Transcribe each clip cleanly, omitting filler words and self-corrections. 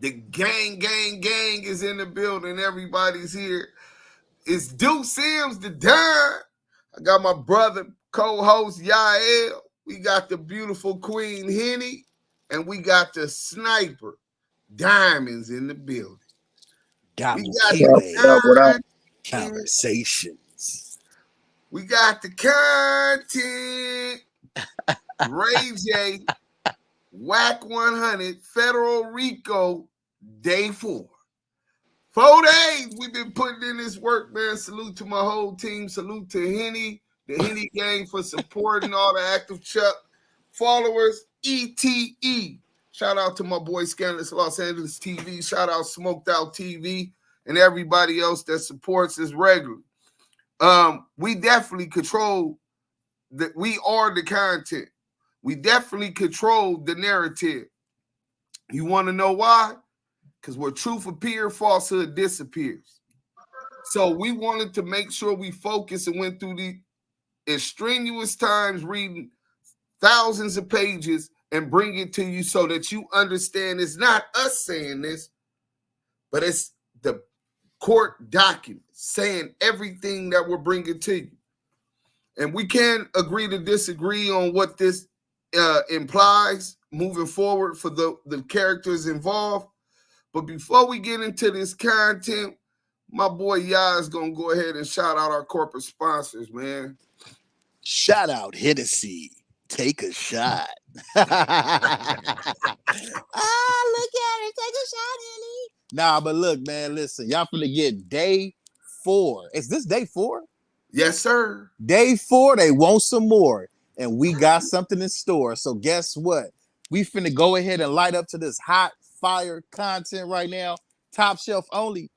The gang is in the building. Everybody's here. It's Duke Sims, the Don. I got my brother, co-host Yael. We got the beautiful Queen Henny, and we got the sniper Diamonds in the building. We got What up? the Conversations. We got the content. Ray J, Wack 100, Federal RICO, day 4. 4 days we've been putting in this work, man. Salute to my whole team. Salute to Henny, the Henny gang for supporting all the active Chuck followers. ETE. Shout out to my boy Scandalous Los Angeles TV. Shout out Smoked Out TV and everybody else that supports us regularly. We definitely control that. We are the content. We definitely control the narrative. You want to know why? Because where truth appears, falsehood disappears. So we wanted to make sure we focused and went through the strenuous times reading thousands of pages and bring it to you so that you understand it's not us saying this, but it's the court documents saying everything that we're bringing to you. And we can agree to disagree on what this implies moving forward for the characters involved. But before we get into this content, my boy Ya is going to go ahead and shout out our corporate sponsors, man. Shout out Hennessy. Take a shot. Look at it. Take a shot, Henny. Nah, but look, man, listen. Y'all finna get day 4. Is this day 4? Yes, sir. Day 4, they want some more. And we got something in store. So guess what? We finna go ahead and light up to this hot fire content right now. Top shelf only.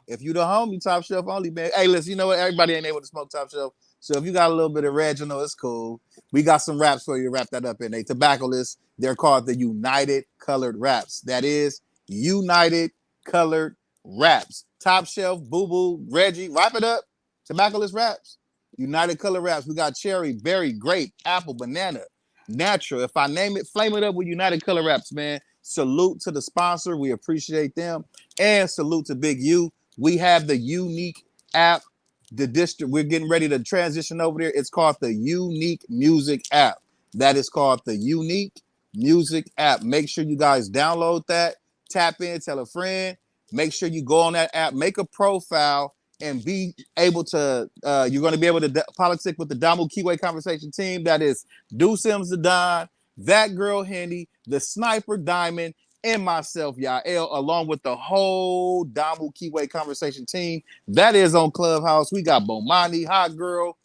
If you the homie, top shelf only, man. Hey, listen, you know what? Everybody ain't able to smoke top shelf. So if you got a little bit of red, you know it's cool. We got some wraps for you to wrap that up in. They tobacco list. They're called the United Colored Wraps. That is United Colored Wraps. Top shelf, boo-boo, Reggie, wrap it up. Tobacco list wraps. United Colored Wraps. We got cherry, berry, grape, apple, banana, natural. If I name it, flame it up with United Colored Wraps, man. Salute to the sponsor. We appreciate them. And salute to Big U. We have the unique app. The district, we're getting ready to transition over there. It's called the Unique Music app. That is called the Unique Music app. Make sure you guys download that, tap in, tell a friend. Make sure you go on that app, make a profile, and be able to, you're going to be able to politic with the Damu Kiwi Conversation team. That is Do Sims the Don, That Girl Henny, the Sniper Diamond, and myself, Yael, along with the whole Damu Kiwi Conversation team. That is on Clubhouse. We got Bomani, Hot Girl,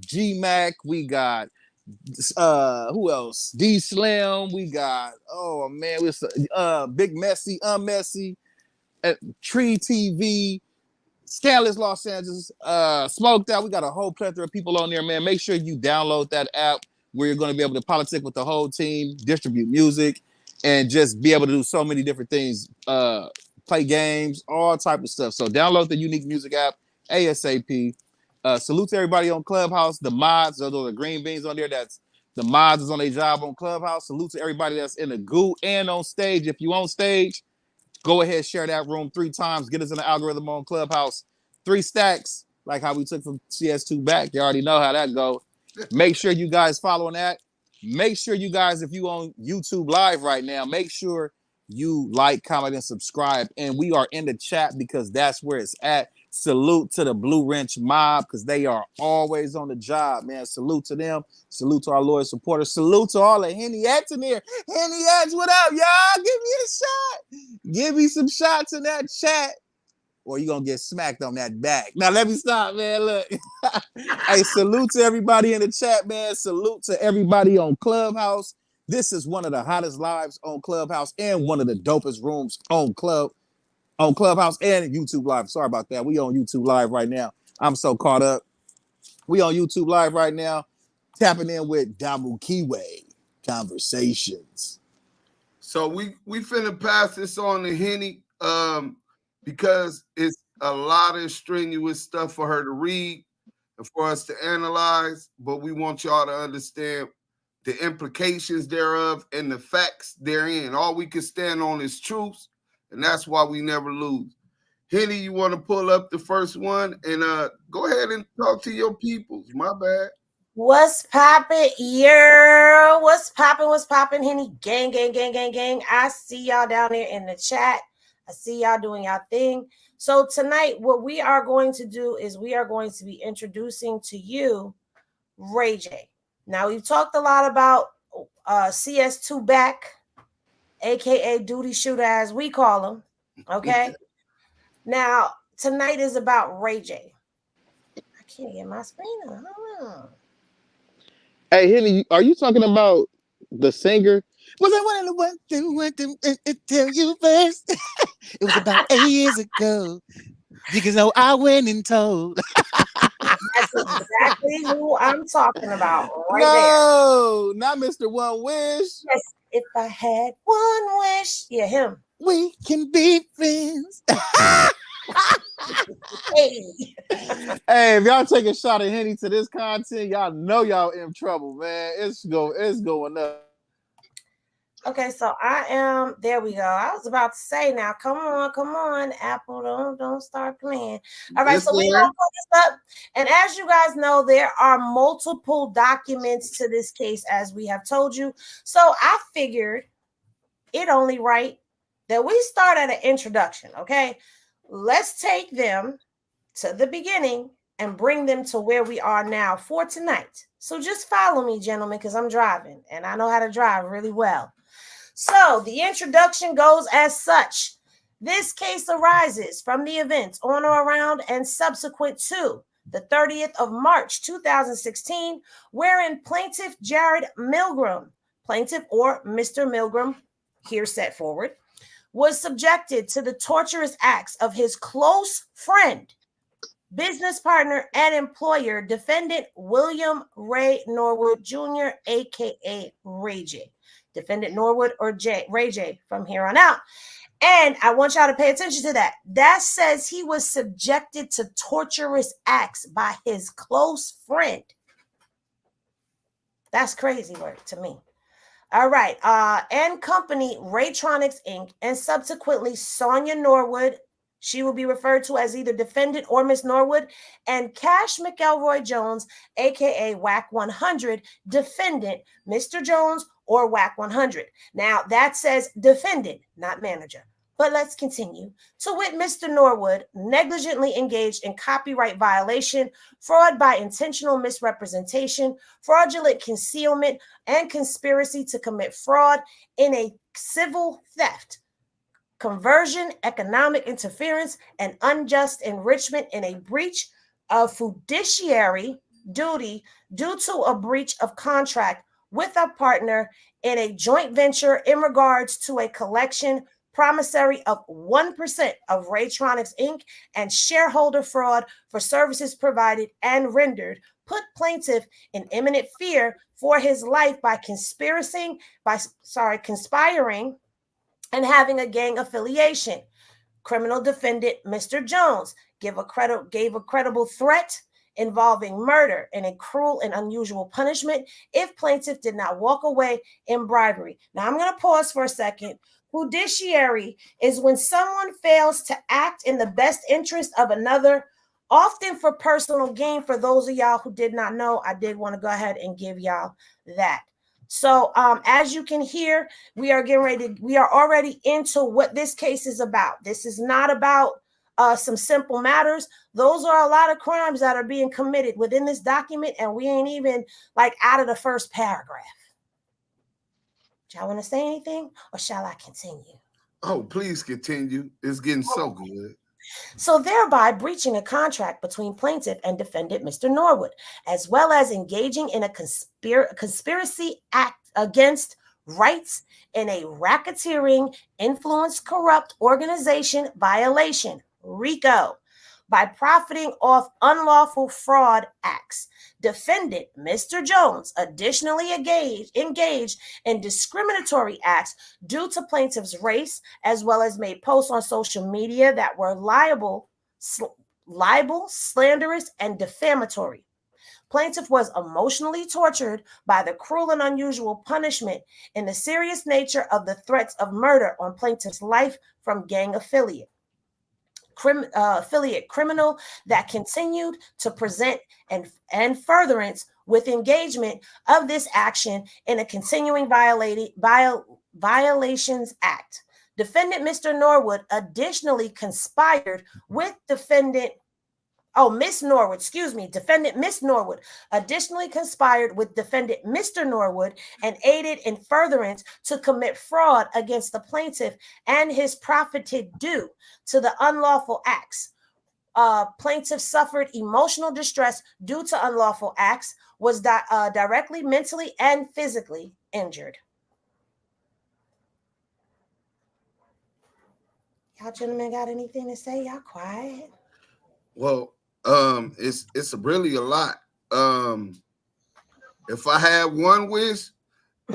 G-Mac. We got, who else? D-Slim. We got, oh, man, Big Messy, Unmessy, Tree TV, Scandalous Los Angeles, Smoked Out. We got a whole plethora of people on there, man. Make sure you download that app where you're going to be able to politic with the whole team, distribute music, and just be able to do so many different things, play games, all type of stuff. So download the Unique Music app ASAP. Salute to everybody on Clubhouse. The mods, those are the green beans on there. That's the mods is on their job on Clubhouse. Salute to everybody that's in the goo and on stage. If you on stage, go ahead, share that room 3 times. Get us in the algorithm on Clubhouse. 3 stacks, like how we took from CS2 back. You already know how that go. Make sure you guys following that. Make sure you guys, if you on YouTube Live right now, make sure you like, comment, and subscribe. And we are in the chat because that's where it's at. Salute to the Blue Wrench mob because they are always on the job, man. Salute to them. Salute to our loyal supporters. Salute to all the Henny X in here. Henny X, what up, y'all? Give me a shot. Give me some shots in that chat, or you're going to get smacked on that back. Now, let me stop, man. Look. Hey, salute to everybody in the chat, man. Salute to everybody on Clubhouse. This is one of the hottest lives on Clubhouse and one of the dopest rooms on Clubhouse and YouTube Live. Sorry about that. We on YouTube Live right now. I'm so caught up. We on YouTube Live right now, tapping in with Damu Kiwi Conversations. So we finna pass this on to Henny because it's a lot of strenuous stuff for her to read and for us to analyze, but we want y'all to understand the implications thereof and the facts therein. All we can stand on is truths, and that's why we never lose. Henny, you want to pull up the first one and go ahead and talk to your peoples. My bad. What's poppin', yeah? What's poppin'? What's poppin', Henny? Gang, gang, gang, gang, gang. I see y'all down there in the chat. I see y'all doing y'all thing. So tonight, what we are going to do is we are going to be introducing to you Ray J. Now, we've talked a lot about CS2 Back, aka Duty Shooter, as we call him. Okay. Now, tonight is about Ray J. I can't get my screen on. Hold on. Hey, Henny, are you talking about the singer? Was I one of the ones that went to tell you first? It was about 8 years ago. You can know I went and told. That's exactly who I'm talking about right No, not Mr. One Wish. there. Yes, if I had one wish. Yeah, him. We can be friends. Hey. Hey, if y'all take a shot at Henny to this content, y'all know y'all in trouble, man. It's going up. Okay, so I am. There we go. I was about to say now. Come on, Apple. Don't start playing. All right, so we're gonna put this up. And as you guys know, there are multiple documents to this case, as we have told you. So I figured it only right that we start at an introduction. Okay, let's take them to the beginning and bring them to where we are now for tonight. So just follow me, gentlemen, because I'm driving and I know how to drive really well. So the introduction goes as such. This case arises from the events on or around and subsequent to the 30th of March 2016, wherein plaintiff Jared Milgram, plaintiff or Mr. Milgram, here set forward, was subjected to the torturous acts of his close friend, business partner, and employer, defendant William Ray Norwood Jr., aka Ray J. Defendant Norwood or Ray J from here on out. And I want y'all to pay attention to that. That says he was subjected to torturous acts by his close friend. That's crazy work to me. All right. And company Raytronics Inc. and subsequently Sonia Norwood. She will be referred to as either defendant or Miss Norwood, and Cash McElroy Jones, aka Wack 100, defendant Mr. Jones or Wack 100. Now that says defendant, not manager. But let's continue. To wit, Mr. Norwood negligently engaged in copyright violation, fraud by intentional misrepresentation, fraudulent concealment, and conspiracy to commit fraud in a civil theft, conversion, economic interference, and unjust enrichment in a breach of fiduciary duty due to a breach of contract with a partner in a joint venture in regards to a collection promissory of 1% of Raytronics Inc. and shareholder fraud for services provided and rendered, put plaintiff in imminent fear for his life by conspiring and having a gang affiliation. Criminal defendant Mr. Jones gave a credible threat involving murder and a cruel and unusual punishment if plaintiff did not walk away in bribery. Now I'm going to pause for a second. Fiduciary is when someone fails to act in the best interest of another, often for personal gain. For those of y'all who did not know, I did want to go ahead and give y'all that. So as you can hear, we are already into what this case is about. This is not about some simple matters. Those are a lot of crimes that are being committed within this document, and we ain't even like out of the first paragraph. Y'all want to say anything, or shall I continue? Oh, please continue. It's getting so good. So thereby breaching a contract between plaintiff and defendant Mr. Norwood, as well as engaging in a conspiracy act against rights in a racketeering, influence, corrupt organization violation, RICO, by profiting off unlawful fraud acts. Defendant Mr. Jones additionally engaged in discriminatory acts due to plaintiff's race, as well as made posts on social media that were libel, slanderous, and defamatory. Plaintiff was emotionally tortured by the cruel and unusual punishment and the serious nature of the threats of murder on plaintiff's life from gang affiliate criminal that continued to present and furtherance with engagement of this action in a continuing violations act. Defendant Mr. Norwood additionally conspired with defendant Miss Norwood, defendant Miss Norwood additionally conspired with defendant Mr. Norwood and aided in furtherance to commit fraud against the plaintiff and his profited due to the unlawful acts. Plaintiff suffered emotional distress due to unlawful acts, was directly mentally and physically injured. Y'all gentlemen got anything to say? Y'all quiet. Well, it's really a lot. If I had one wish,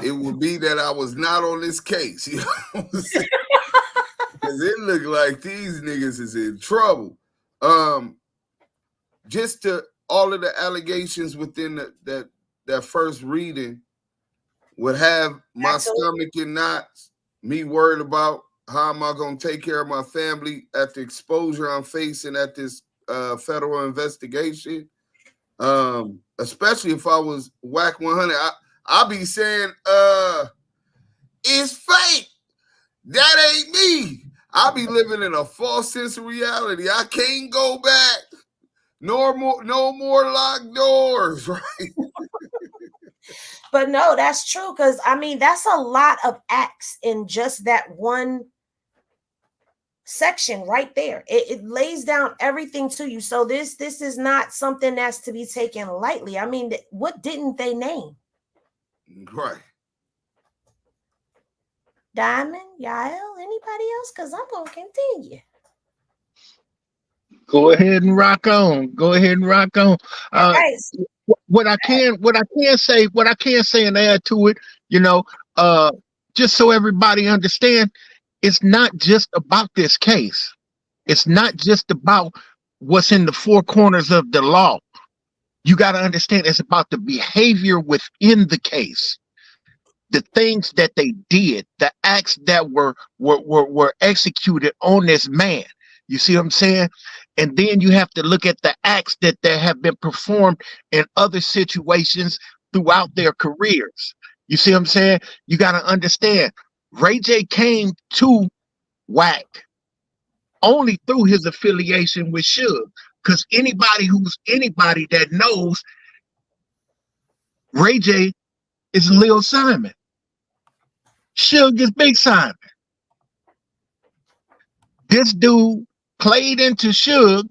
it would be that I was not on this case. You know what I'm saying? Because it looked like these niggas is in trouble. Just to all of the allegations within that first reading would have my stomach in knots, me worried about how am I going to take care of my family at the exposure I'm facing at this federal investigation. Especially if I was Wack 100, I'll be saying, it's fake. That ain't me. I'll be living in a false sense of reality. I can't go back. No more locked doors, right? But no, that's true. Because I mean, that's a lot of acts in just that one section right there. It lays down everything to you. So this is not something that's to be taken lightly. I mean, what didn't they name? Right. Diamond, Yael, anybody else? Because I'm gonna continue. Go ahead and rock on. Right. What I can say and add to it, just so everybody understand, it's not just about this case. It's not just about what's in the four corners of the law. You got to understand it's about the behavior within the case, the things that they did, the acts that were executed on this man. You see what I'm saying? And then you have to look at the acts that have been performed in other situations throughout their careers. You see what I'm saying? You got to understand, Ray J came to Wack only through his affiliation with Suge. Because anybody that knows, Ray J is Lil Simon. Suge is Big Simon. This dude played into Suge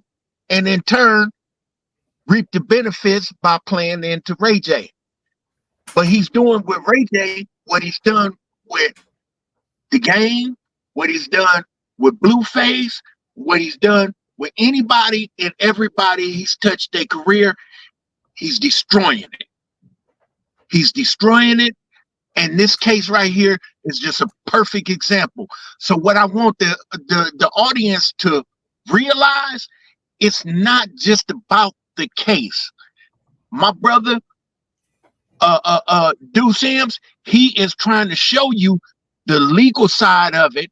and in turn reaped the benefits by playing into Ray J. But he's doing with Ray J what he's done with the game, what he's done with Blueface, what he's done with anybody and everybody he's touched their career. He's destroying it. He's destroying it. And this case right here is just a perfect example. So what I want the audience to realize, it's not just about the case. My brother, Deuce Sims, he is trying to show you the legal side of it,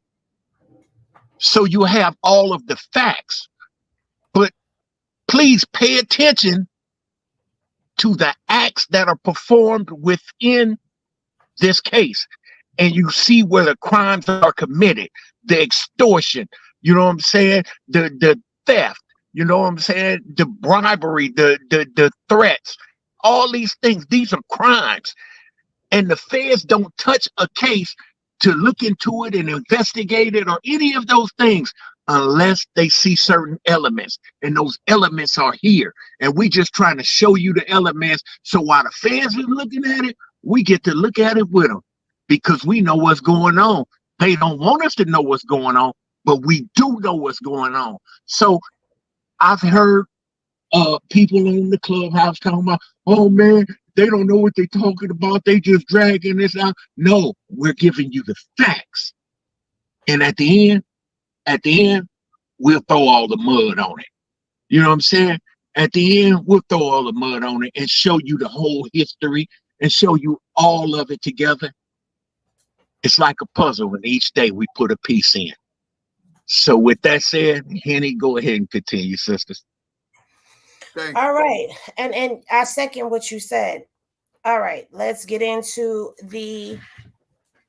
so you have all of the facts. But please pay attention to the acts that are performed within this case, and you see where the crimes are committed, the extortion, you know what I'm saying, the theft, you know what I'm saying, the bribery, the threats, all these things. These are crimes, and the feds don't touch a case to look into it and investigate it or any of those things unless they see certain elements, and those elements are here, and we just trying to show you the elements, so while the feds are looking at it, we get to look at it with them, because we know what's going on. They don't want us to know what's going on, but we do know what's going on. So I've heard people in the clubhouse talking about, oh man, they don't know what they're talking about, they just dragging this out. No, we're giving you the facts, and at the end, we'll throw all the mud on it. You know what I'm saying? At the end, we'll throw all the mud on it and show you the whole history and show you all of it together. It's like a puzzle, and each day we put a piece in. So with that said, Henny, go ahead and continue, sisters. All right. And I second what you said. All right, let's get into the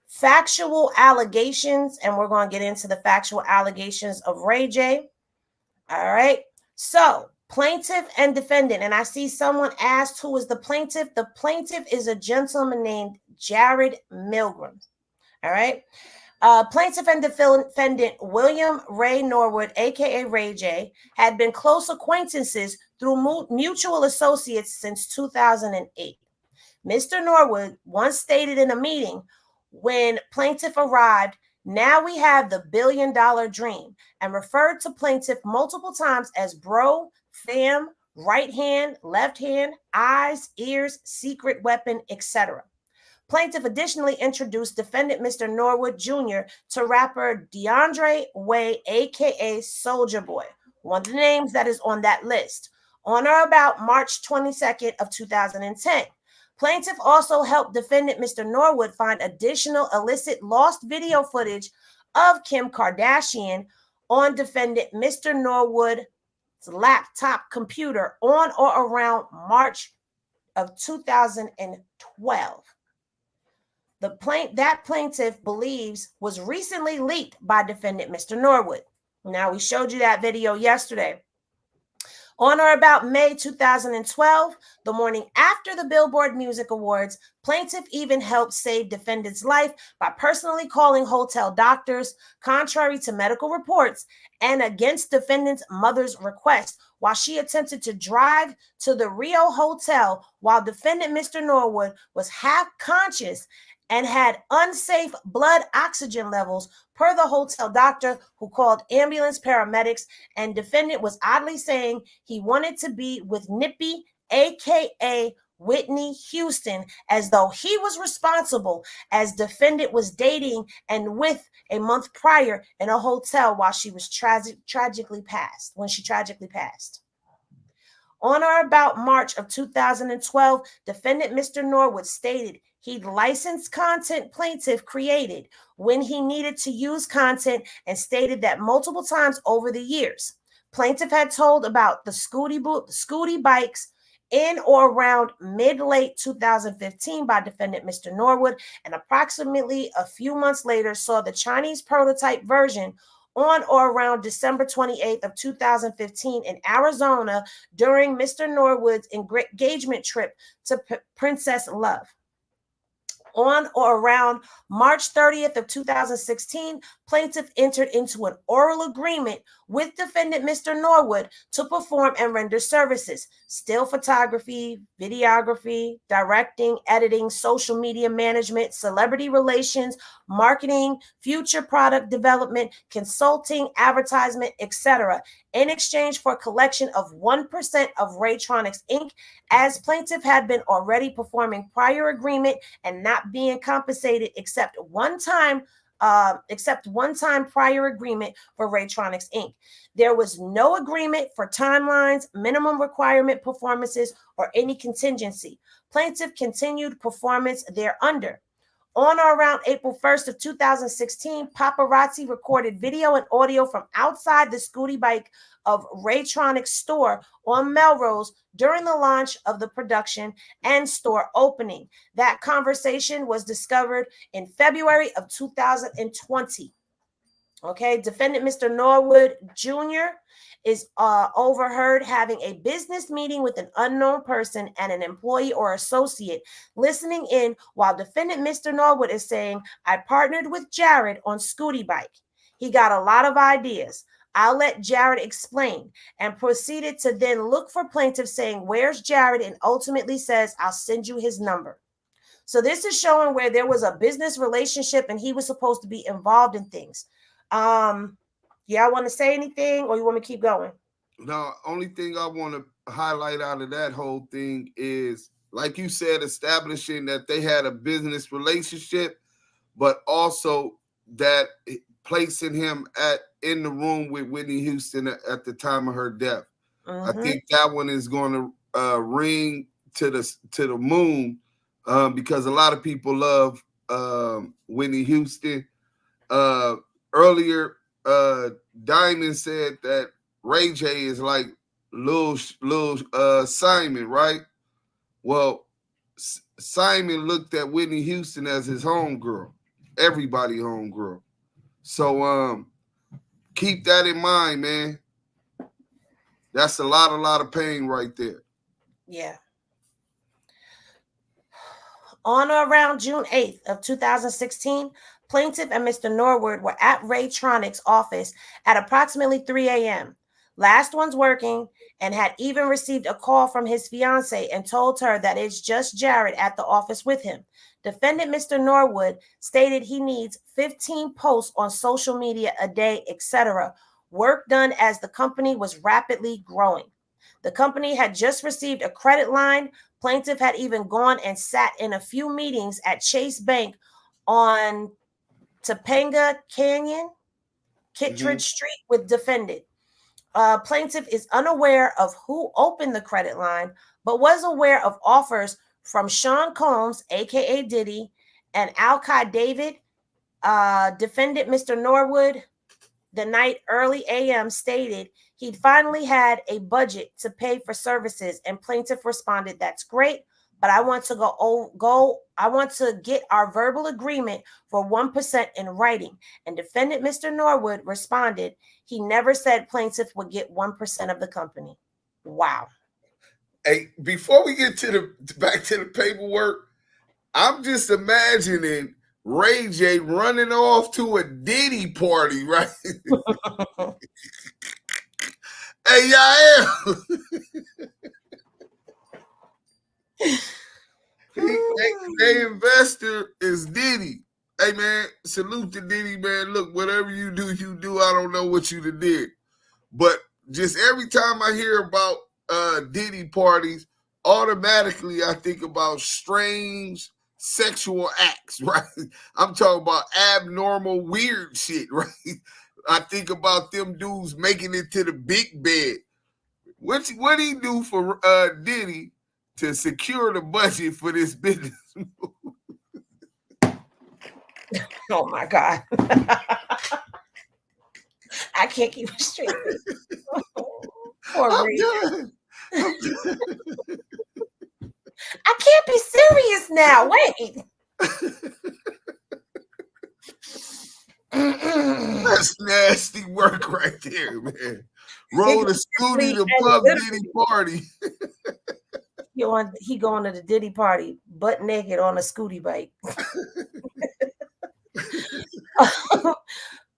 factual allegations, and we're going to get into the factual allegations of Ray J. All right. So, plaintiff and defendant, and I see someone asked who is the plaintiff. The plaintiff is a gentleman named Jared Milgram. All right. Plaintiff and defendant William Ray Norwood, aka Ray J, had been close acquaintances through mutual associates since 2008. Mr. Norwood once stated in a meeting when plaintiff arrived, "Now we have the $1 billion dream," and referred to plaintiff multiple times as bro, fam, right hand, left hand, eyes, ears, secret weapon, etc. Plaintiff additionally introduced defendant Mr. Norwood Jr. to rapper DeAndre Way, aka Soulja Boy, one of the names that is on that list, on or about March 22nd of 2010. Plaintiff also helped defendant Mr. Norwood find additional illicit lost video footage of Kim Kardashian on defendant Mr. Norwood's laptop computer on or around March of 2012. That plaintiff believes was recently leaked by defendant Mr. Norwood. Now, we showed you that video yesterday. On or about May 2012, the morning after the Billboard Music Awards, plaintiff even helped save defendant's life by personally calling hotel doctors, contrary to medical reports, and against defendant's mother's request, while she attempted to drive to the Rio Hotel while defendant Mr. Norwood was half conscious and had unsafe blood oxygen levels, per the hotel doctor who called ambulance paramedics, and defendant was oddly saying he wanted to be with Nippy, aka Whitney Houston, as though he was responsible, as defendant was dating and with a month prior in a hotel while she was tragically passed. On or about March of 2012, defendant Mr. Norwood stated he'd licensed content plaintiff created when he needed to use content, and stated that multiple times over the years. Plaintiff had told about the Scooty bikes in or around mid-late 2015 by defendant Mr. Norwood, and approximately a few months later saw the Chinese prototype version on or around December 28th of 2015 in Arizona during Mr. Norwood's engagement trip to Princess Love. On or around March 30th of 2016, plaintiff entered into an oral agreement with defendant Mr. Norwood to perform and render services, still photography, videography, directing, editing, social media management, celebrity relations, marketing, future product development, consulting, advertisement, etc., in exchange for collection of 1% of Raytronics Inc., as plaintiff had been already performing prior agreement and not being compensated except one time prior agreement for Raytronics Inc. There was no agreement for timelines, minimum requirement performances, or any contingency. Plaintiff continued performance thereunder. On or around April 1st of 2016, paparazzi recorded video and audio from outside the Scooty bike of Raytronics store on Melrose during the launch of the production and store opening. That conversation was discovered in February of 2020. Okay, defendant Mr. Norwood Jr. is overheard having a business meeting with an unknown person and an employee or associate listening in while defendant Mr. Norwood is saying, "I partnered with Jared on Scooty Bike. He got a lot of ideas. I'll let Jared explain," and proceeded to then look for plaintiff saying, "Where's Jared?" and ultimately says, "I'll send you his number." So this is showing where there was a business relationship and he was supposed to be involved in things. Y'all want to say anything, or you want me to keep going? No, only thing I want to highlight out of that whole thing is, like you said, establishing that they had a business relationship, but also that placing him in the room with Whitney Houston at the time of her death. I think that one is going to ring to the moon because a lot of people love Whitney Houston. Earlier, Diamond said that Ray J is like Lil Simon, right? Well, Simon looked at Whitney Houston as his homegirl, everybody homegirl. So keep that in mind, man. That's a lot of pain right there. Yeah. On or around June 8th of 2016, plaintiff and Mr. Norwood were at Raytronics' office at approximately 3 a.m. Last one's working and had even received a call from his fiancée and told her that it's just Jared at the office with him. Defendant Mr. Norwood stated he needs 15 posts on social media a day, etc. Work done as the company was rapidly growing. The company had just received a credit line. Plaintiff had even gone and sat in a few meetings at Chase Bank on Topanga Canyon, Kittredge Street with defendant. Plaintiff is unaware of who opened the credit line, but was aware of offers from Sean Combs, aka Diddy, and Alki David. Defendant Mr. Norwood, the night early AM, stated he'd finally had a budget to pay for services, and plaintiff responded, "That's great, but I want to I want to get our verbal agreement for 1% in writing." And defendant Mr. Norwood responded, he never said plaintiff would get 1% of the company. Wow. Hey, before we get to back to the paperwork, I'm just imagining Ray J running off to a Diddy party, right? Hey, y'all. They investor is Diddy. Hey, man, salute to Diddy, man. Look, whatever you do, you do. I don't know what you did. But just every time I hear about Diddy parties, automatically I think about strange sexual acts, right? I'm talking about abnormal, weird shit, right? I think about them dudes making it to the big bed. What he do for Diddy to secure the budget for this business? Oh my God. I can't keep it straight. Poor Ray. I can't be serious now. Wait. That's nasty work right there, man. Roll the scooty to Puff Diddy party. He going to the Diddy party butt naked on a scooty bike.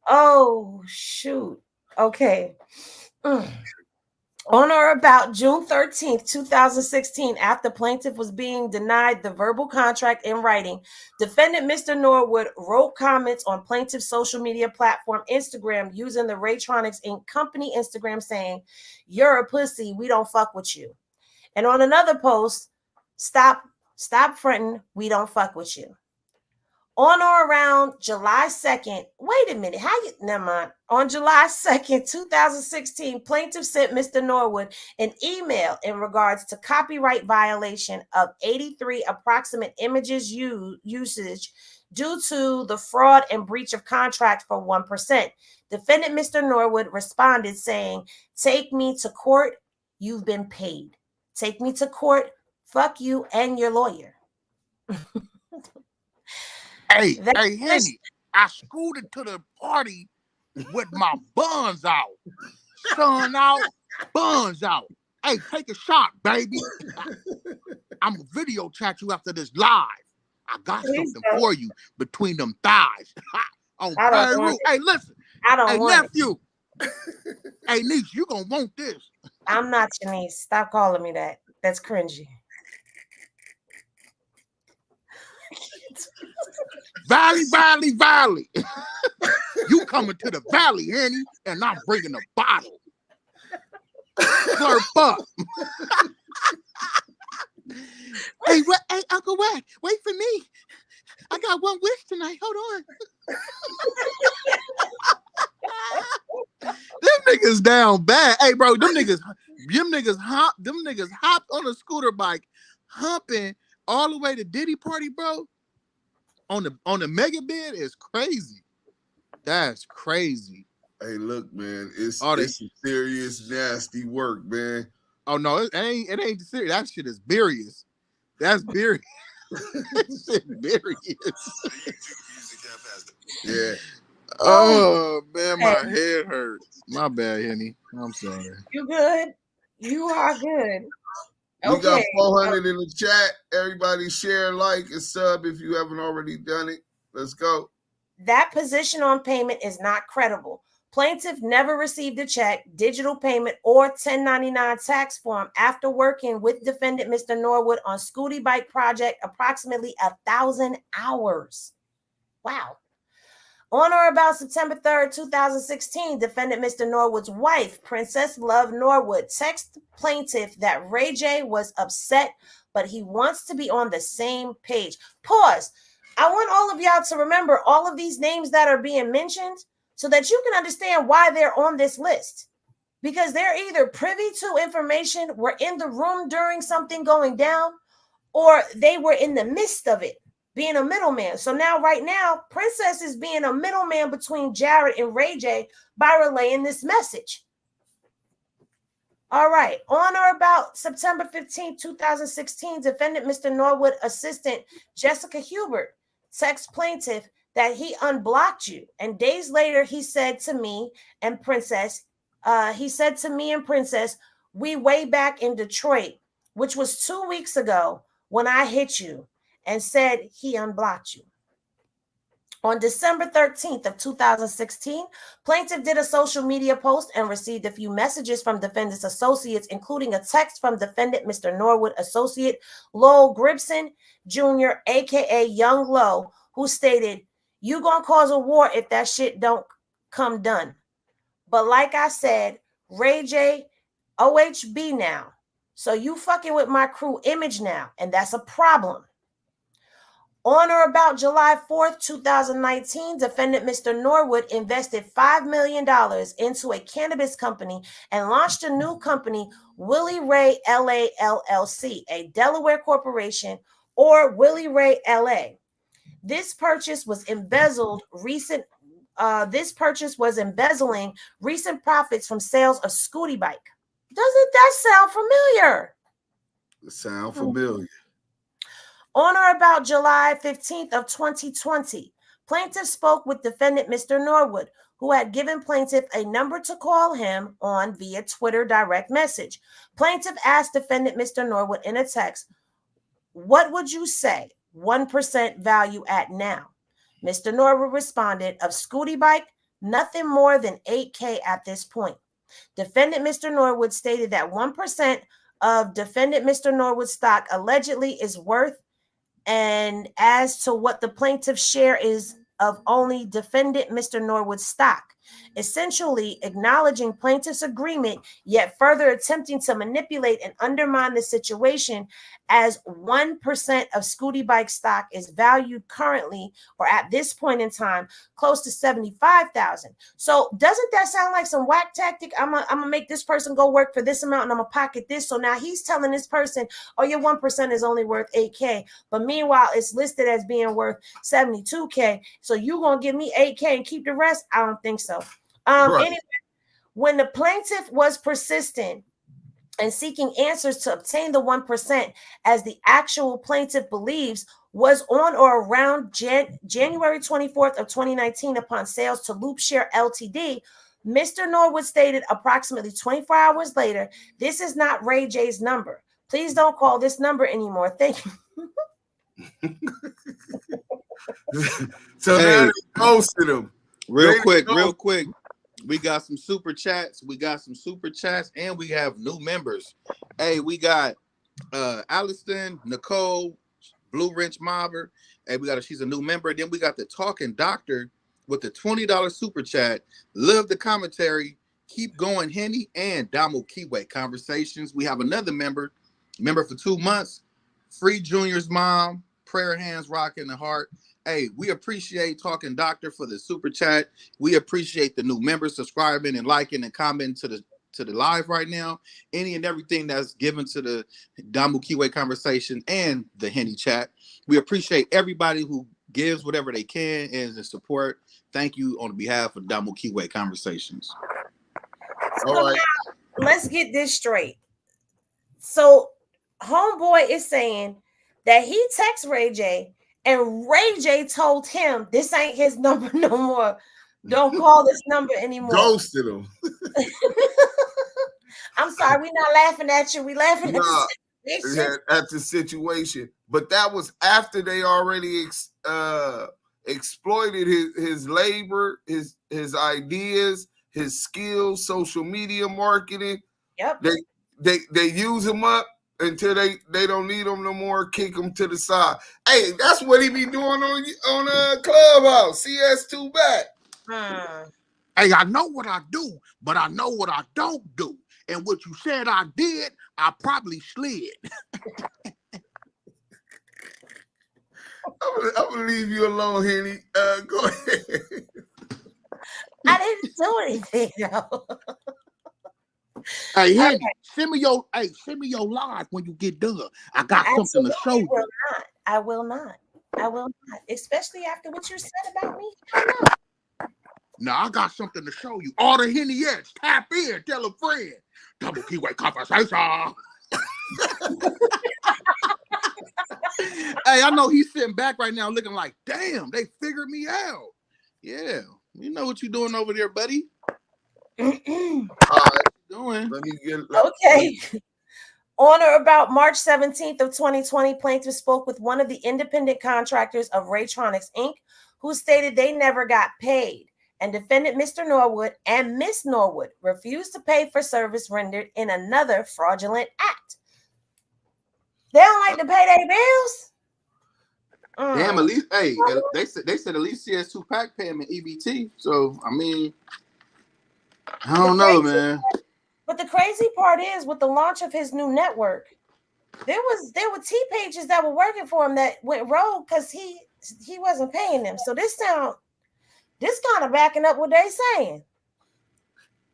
Oh, shoot. Okay. On or about June 13th, 2016, after plaintiff was being denied the verbal contract in writing, defendant Mr. Norwood wrote comments on plaintiff's social media platform, Instagram, using the Raytronics Inc. company Instagram saying, "You're a pussy. We don't fuck with you." And on another post, stop fronting. We don't fuck with you. On or around July 2nd, wait a minute, never mind. On July 2nd, 2016, plaintiff sent Mr. Norwood an email in regards to copyright violation of 83 approximate images usage due to the fraud and breach of contract for 1%. Defendant Mr. Norwood responded saying, "Take me to court. You've been paid. Take me to court. Fuck you and your lawyer." Hey, Henny, I scooted to the party with my buns out. Sun out, buns out. Hey, take a shot, baby. I'm going to video chat you after this live. I got something for you between them thighs. On Peru. Hey, listen. Hey, nephew. Hey, niece, you going to want this. I'm not your niece. Stop calling me that. That's cringy. Valley. You coming to the valley, Henny, and I'm bringing a bottle. Slurp up. Hey, Uncle Wack, wait for me. I got one wish tonight. Hold on. Them niggas down bad. Hey, bro, them niggas Them niggas hopped on a scooter bike, humping all the way to Diddy party, bro. On the mega bed is crazy. That's crazy. Hey, look, man, it's Oh, some serious nasty work, man. Oh no, it ain't serious. That shit is serious. That's serious. Yeah. Oh man, my head hurt. My bad, Henny. I'm sorry. You good? You are good. We got 400 in the chat. Everybody share, like, and sub if you haven't already done it. Let's go. That position on payment is not credible. Plaintiff never received a check, digital payment, or 1099 tax form after working with defendant Mr. Norwood on Scooty Bike project approximately 1,000 hours. Wow. On or about September 3rd, 2016, defendant Mr. Norwood's wife, Princess Love Norwood, texted plaintiff that Ray J was upset, but he wants to be on the same page. Pause. I want all of y'all to remember all of these names that are being mentioned so that you can understand why they're on this list. Because they're either privy to information, were in the room during something going down, or they were in the midst of it, being a middleman. So now, right now, Princess is being a middleman between Jared and Ray J by relaying this message. All right. On or about September 15, 2016, defendant Mr. Norwood assistant Jessica Hubert text plaintiff that he unblocked you. And days later, he said to me and Princess, we way back in Detroit, which was 2 weeks ago when I hit you, and said he unblocked you. On December 13th of 2016, plaintiff did a social media post and received a few messages from defendant's associates, including a text from defendant Mr. Norwood associate Lowell Gribson Jr., aka Young Low, who stated, "You gonna cause a war if that shit don't come done. But like I said, Ray J, OHB now. So you fucking with my crew image now, and that's a problem." On or about July 4th, 2019, defendant Mr. Norwood invested $5 million into a cannabis company and launched a new company, Willie Ray LA LLC, a Delaware corporation, or Willie Ray LA. This purchase was embezzling recent profits from sales of Scooty Bike. Doesn't that sound familiar? It sounds familiar. On or about July 15th of 2020, plaintiff spoke with defendant Mr. Norwood, who had given plaintiff a number to call him on via Twitter direct message. Plaintiff asked defendant Mr. Norwood in a text, "What would you say 1% value at now?" Mr. Norwood responded, "Of Scooty Bike, nothing more than $8K at this point." Defendant Mr. Norwood stated that 1% of defendant Mr. Norwood's stock allegedly is worth, and as to what the plaintiff's share is of only defendant Mr. Norwood's stock, essentially acknowledging plaintiff's agreement, yet further attempting to manipulate and undermine the situation, as 1% of Scooty Bike stock is valued currently, or at this point in time, close to $75,000. So doesn't that sound like some whack tactic? I'm gonna make this person go work for this amount and I'm gonna pocket this. So now he's telling this person, "Oh, your 1% is only worth 8K. But meanwhile, it's listed as being worth 72K. So you gonna give me 8K and keep the rest?" I don't think so. Right. Anyway, when the plaintiff was persistent and seeking answers to obtain the 1%, as the actual plaintiff believes was on or around January 24th of 2019 upon sales to Loopshare Ltd, Mr. Norwood stated approximately 24 hours later, "This is not Ray J's number. Please don't call this number anymore. Thank you." So now they posted him. Real quick. We got some super chats. And we have new members. Hey, we got Alliston, Nicole, Blue Wrench Mobber. Hey, she's a new member. Then we got the Talking Doctor with the $20 super chat. Love the commentary. Keep going, Henny, and Damu Kiwe conversations. We have another member for 2 months. Free Junior's mom. Prayer hands rocking the heart. Hey, we appreciate Talking Doctor for the super chat. We appreciate the new members subscribing and liking and commenting to the live right now, any and everything that's given to the Damu Kiwe conversation and the Henny chat. We appreciate everybody who gives whatever they can and the support. Thank you on behalf of Damu Kiwe conversations. So now, let's get this straight. So homeboy is saying that he texted Ray J, and Ray J told him this ain't his number no more. Don't call this number anymore. Ghosted him. I'm sorry, we're not laughing at you. We laughing at the situation. But that was after they already exploited his labor, his ideas, his skills, social media marketing. Yep. They use him up until they don't need him no more. Kick him to the side. Hey, that's what he be doing on Clubhouse. CS2 back. Hey, I know what I do, but I know what I don't do. And what you said I did, I probably slid. I'm gonna leave you alone, Henny. Go ahead. I didn't do anything, though. Hey, Henny, send me your live when you get done. I got something to show you. I will not. Especially after what you said about me. Now I got something to show you. All the Henny X, tap in, tell a friend. Double keyway conversation. Hey, I know he's sitting back right now looking like, damn, they figured me out. Yeah, you know what you're doing over there, buddy. All right, doing? Okay. On or about March 17th of 2020, plaintiff spoke with one of the independent contractors of Raytronics, Inc., who stated they never got paid. And defendant Mr. Norwood and Miss Norwood refused to pay for service rendered in another fraudulent act. They don't like to pay their bills. Damn, at least, hey, they said at least CS2 Pack pay him in EBT. So I mean, I don't know, man. But the crazy part is, with the launch of his new network, there were T pages that were working for him that went rogue because he wasn't paying them. So this kind of backing up what they saying.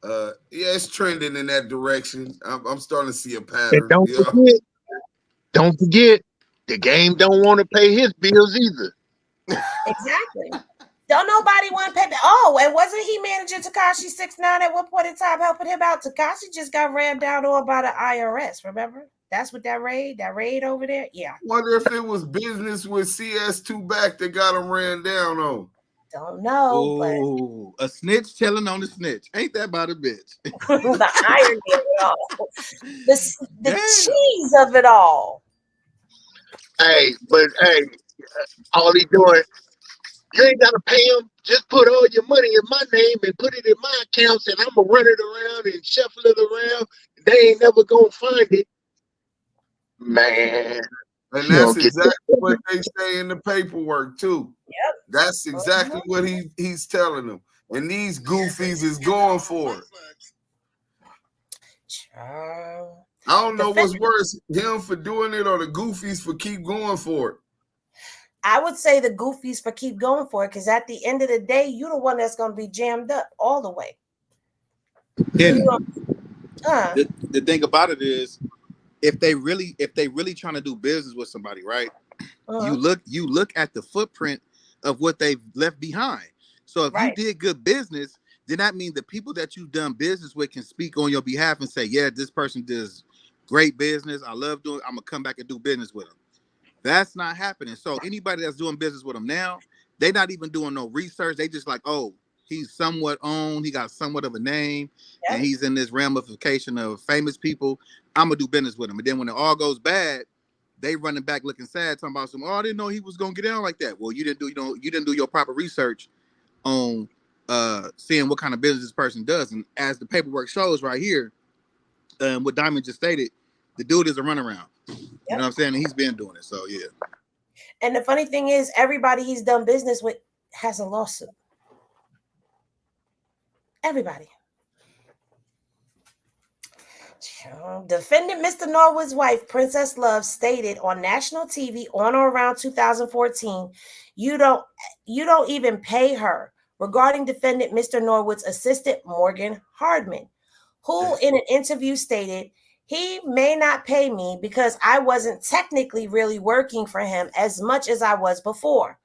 Yeah, it's trending in that direction. I'm starting to see a pattern. And don't forget, the game don't want to pay his bills either. Exactly. Don't nobody want to pay. Oh, and wasn't he managing Tekashi 6ix9ine at one point in time, helping him out? Tekashi just got rammed out all by the IRS. Remember? That's what that raid over there. Yeah. Wonder if it was business with CS2 back that got him ran down on. Don't know. Oh, a snitch telling on the snitch. Ain't that about a bitch? The irony of it all. The cheese of it all. Hey, all he doing, you ain't gotta pay him. Just put all your money in my name and put it in my accounts, and I'm gonna run it around and shuffle it around. They ain't never gonna find it, man. And that's exactly what they say in the paperwork too. Yep. That's exactly what he's telling them. And these goofies is going for it. I don't know what's worse, him for doing it or the goofies for keep going for it. I would say the goofies for keep going for it, because at the end of the day, you're the one that's going to be jammed up all the way. The thing about it is, if they really trying to do business with somebody, right? You look at the footprint of what they've left behind. So if you did good business, then that means the people that you've done business with can speak on your behalf and say, yeah, this person does great business. I love doing. I'm gonna come back and do business with them. That's not happening. So anybody that's doing business with them now, they're not even doing no research. They just like, oh, he's somewhat owned. He got somewhat of a name, and he's in this ramification of famous people. I'm gonna do business with him. And then when it all goes bad, they running back looking sad, talking about some. Oh, I didn't know he was gonna get down like that. Well, you didn't do your proper research on seeing what kind of business this person does. And as the paperwork shows right here, what Diamond just stated, the dude is a runaround. You know what I'm saying? And he's been doing it. So yeah. And the funny thing is, everybody he's done business with has a lawsuit. Everybody. Defendant Mr. Norwood's wife, Princess Love, stated on national TV on or around 2014, you don't even pay her, regarding defendant Mr. Norwood's assistant, Morgan Hardman, who in an interview stated he may not pay me because I wasn't technically really working for him as much as I was before.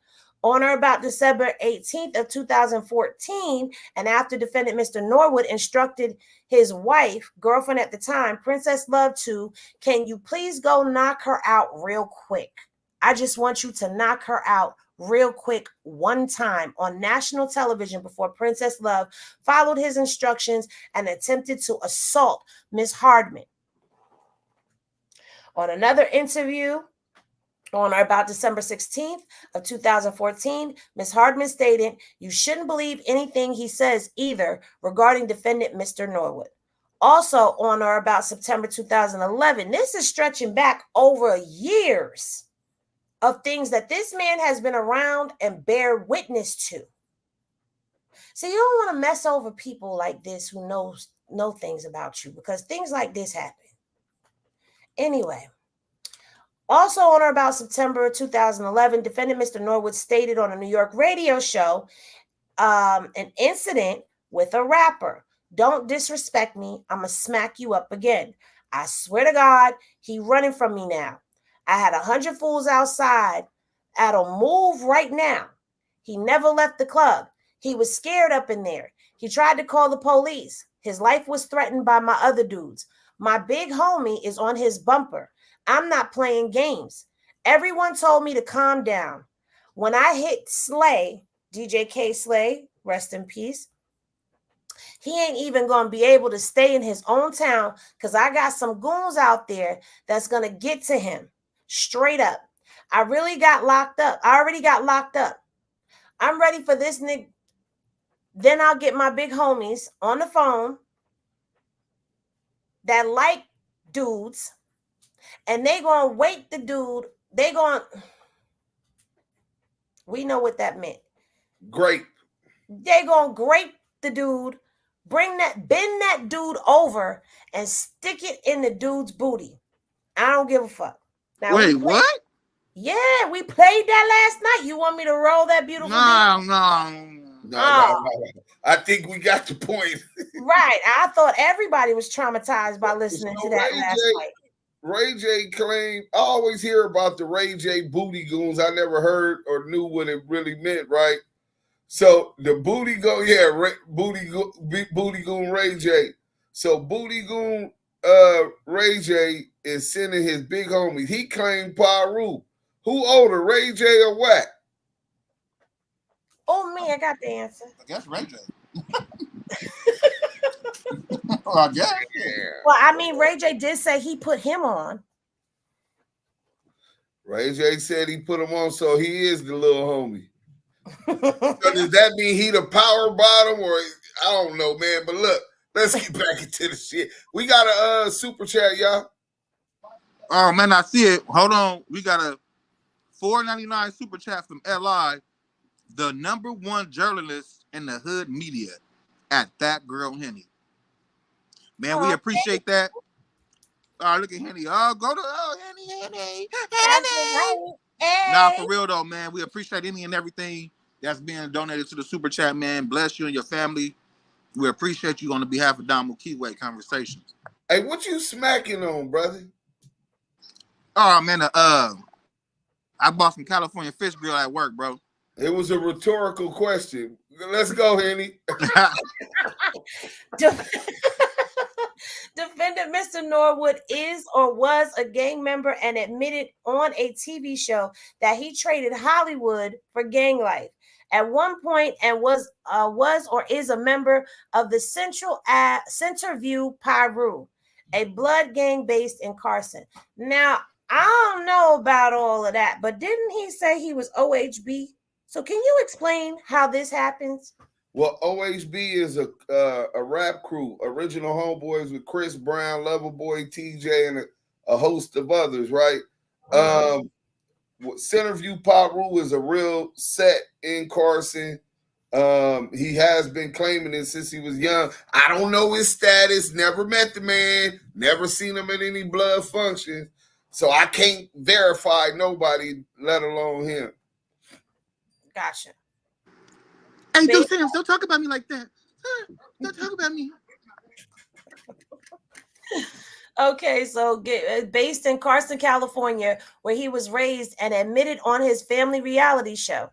On or about December 18th of 2014, and after defendant Mr. Norwood instructed his wife, girlfriend at the time, Princess Love, to, can you please go knock her out real quick? I just want you to knock her out real quick one time on national television before Princess Love followed his instructions and attempted to assault Miss Hardman. On another interview, on or about December 16th of 2014, Ms. Hardman stated, you shouldn't believe anything he says either regarding defendant Mr. Norwood. Also on or about September 2011, this is stretching back over years of things that this man has been around and bear witness to. So you don't want to mess over people like this who know things about you, because things like this happen. Anyway, also on or about September 2011, defendant Mr. Norwood stated on a New York radio show an incident with a rapper. Don't disrespect me. I'm going to smack you up again. I swear to God, he running from me now. I had 100 fools outside. I'll move right now. He never left the club. He was scared up in there. He tried to call the police. His life was threatened by my other dudes. My big homie is on his bumper. I'm not playing games. Everyone told me to calm down. When I hit Slay, DJ K Slay, rest in peace, he ain't even going to be able to stay in his own town because I got some goons out there that's going to get to him. Straight up. I really got locked up. I already got locked up. I'm ready for this nigga. Then I'll get my big homies on the phone that like dudes, and they gonna wake the dude. We know what that meant. Grape. They gonna grape the dude, bend that dude over and stick it in the dude's booty. I don't give a fuck. Now, wait, what? Yeah, we played that last night. You want me to roll that beautiful? No. I think we got the point. Right. I thought everybody was traumatized by listening to that last night. Ray J claimed, I always hear about the Ray J booty goons. I never heard or knew what it really meant, right? So the booty goon, booty goon Ray J. So booty goon Ray J is sending his big homies. He claimed Paru. Who older, Ray J or Wack? Oh, me, I got the answer. I guess Ray J. Well, I guess. Yeah. Well, I mean, Ray J did say he put him on. Ray J said he put him on, so he is the little homie. So does that mean he the power bottom, or I don't know, man? But look, let's get back into the shit. We got a super chat, y'all. Oh man, I see it. Hold on, we got a $4.99 super chat from LI, the #1 journalist in the hood media, at That Girl Henny. Man, we appreciate that. Oh, look at Henny. Oh, go to Henny. Hey. Nah, for real though, man. We appreciate any and everything that's being donated to the super chat, man. Bless you and your family. We appreciate you on the behalf of Damo Keyway Conversations. Hey, what you smacking on, brother? Oh man, I bought some California fish grill at work, bro. It was a rhetorical question. Let's go, Henny. Defendant Mr. Norwood is or was a gang member and admitted on a TV show that he traded Hollywood for gang life at one point, and was or is a member of the Centerview Piru, a blood gang based in Carson. Now, I don't know about all of that, but didn't he say he was OHB? So can you explain how this happens? Well, OHB is a rap crew, original homeboys with Chris Brown, Loverboy, TJ, and a host of others, right? Centerview Piru is a real set in Carson. He has been claiming it since he was young. I don't know his status, never met the man, never seen him at any blood functions. So I can't verify nobody, let alone him. Gotcha. Hey, dude, Sam, don't talk about me like that. Don't talk about me. Okay, so based in Carson, California, where he was raised and admitted on his family reality show.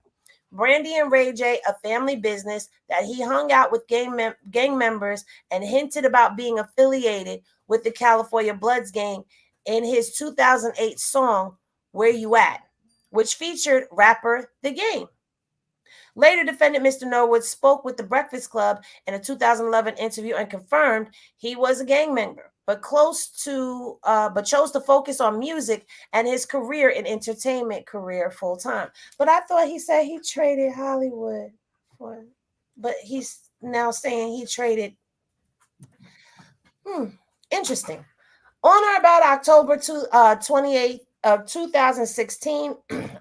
Brandy and Ray J, a family business that he hung out with gang members and hinted about being affiliated with the California Bloods gang in his 2008 song, Where You At, which featured rapper The Game. Later, defendant Mr. Norwood spoke with the Breakfast Club in a 2011 interview and confirmed he was a gang member, but chose to focus on music and his career in entertainment career full time. But I thought he said he traded Hollywood for, but he's now saying he traded. Interesting. On or about October 28th of 2016,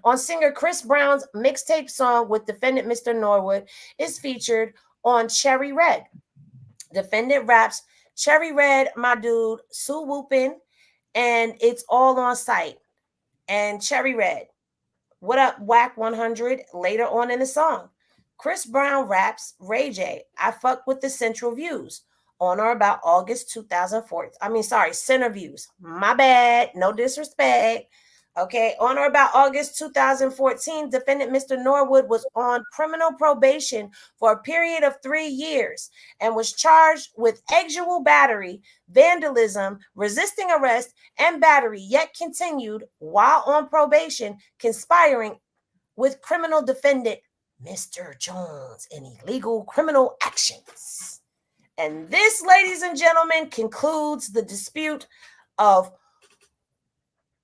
on singer Chris Brown's mixtape song with defendant Mr. Norwood is featured on Cherry Red. Defendant raps, Cherry Red, my dude, Sue Whoopin', and it's all on site. And Cherry Red, what up, Wack 100, later on in the song. Chris Brown raps, Ray J, I fuck with the Central Views. On or about August 2004. Center Views. My bad. No disrespect. Okay. On or about August 2014, defendant Mr. Norwood was on criminal probation for a period of 3 years and was charged with exual battery, vandalism, resisting arrest, and battery, yet continued while on probation, conspiring with criminal defendant Mr. Jones in illegal criminal actions. And this, ladies and gentlemen, concludes the dispute of